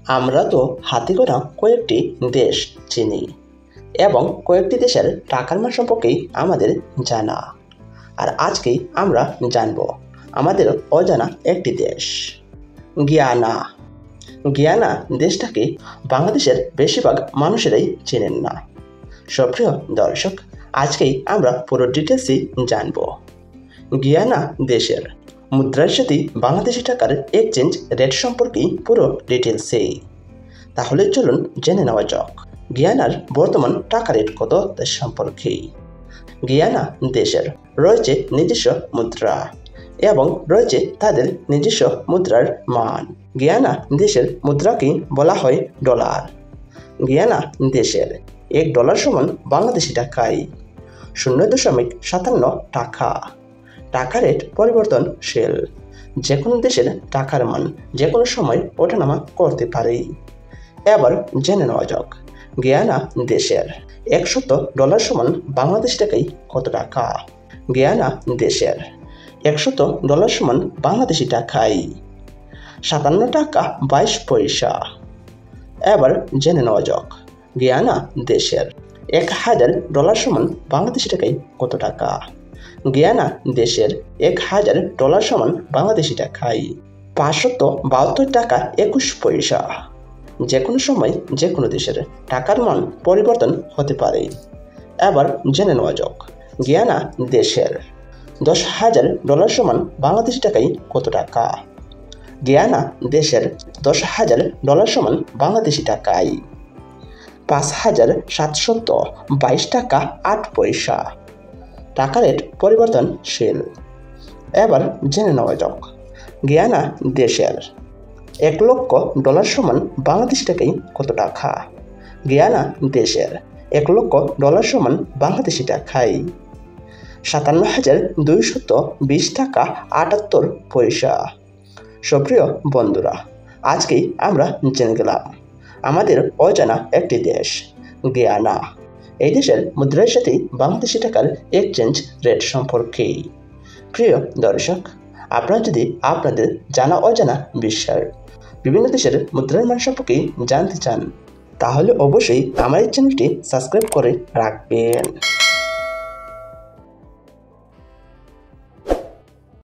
আমরা তো হাতে গোনা কয়েকটি দেশ চিনি এবং কয়েকটি দেশের টাকার মান সম্পর্কেই আমাদের জানা। আর আজকেই আমরা জানব আমাদের অজানা একটি দেশ, গিয়ানা। গিয়ানা দেশটাকে বাংলাদেশের বেশিরভাগ মানুষেরাই চেনেন না। সুপ্রিয় দর্শক, আজকেই আমরা পুরো ডিটেলসই জানব। গিয়ানা দেশের মুদ্রার সাথে বাংলাদেশি টাকার এক্সচেঞ্জ রেট সম্পর্কে পুরো ডিটেলসেই। তাহলে চলুন জেনে নেওয়া যাক গিয়ানার বর্তমান টাকা রেট কত তার সম্পর্কে। গিয়ানা দেশের রয়েছে নিজস্ব মুদ্রা এবং রয়েছে তাদের নিজস্ব মুদ্রার মান। গিয়ানা দেশের মুদ্রাকে বলা হয় ডলার। গিয়ানা দেশের $1 সমান বাংলাদেশি টাকায় 0.57 টাকা। টাকা রেট পরিবর্তনশীল। যে কোনো দেশের টাকার মান যে কোনো সময় ওঠানামা করতে পারে। এবার জেনে নেওয়া যাক গিয়ানা দেশের $100 সমান বাংলাদেশি টাকায় কত টাকা। গিয়ানা দেশের $100 সমান বাংলাদেশি টাকায় 57 টাকা 22 পয়সা। এবার জেনে নেওয়া যাক গিয়ানা দেশের $1000 সমান বাংলাদেশি টাকায় কত টাকা। গিয়ানা দেশের $1000 সমান বাংলাদেশি টাকায় 572 টাকা 21 পয়সা। যে কোনো সময় যে কোনো দেশের টাকার মান পরিবর্তন হতে পারে। এবার জেনে নেওয়া যাক গিয়ানা দেশের $10,000 সমান বাংলাদেশি টাকায় কত টাকা। গিয়ানা দেশের $10,000 সমান বাংলাদেশি টাকায় 5,722 টাকা 8 পয়সা। টাকা রেট পরিবর্তনশীল। এবার জেনে নেওয়া যাক গিয়ানা দেশের $1,00,000 সমান বাংলাদেশি টাকায় কত টাকা। গিয়ানা দেশের $1,00,000 সমান বাংলাদেশি টাকায় 57,220 টাকা 78 পয়সা। সুপ্রিয় বন্ধুরা, আজকেই আমরা জেনে গেলাম আমাদের অজানা একটি দেশ, গিয়ানা। এই দেশের মুদ্রার সাথে বাংলাদেশি টাকার এক্সচেঞ্জ রেট সম্পর্কে। প্রিয় দর্শক, আপনারা যদি আপনাদের জানা অজানা বিশ্বের বিভিন্ন দেশের মুদ্রার মান সম্পর্কে জানতে চান, তাহলে অবশ্যই আমার এই চ্যানেলটি সাবস্ক্রাইব করে রাখবেন।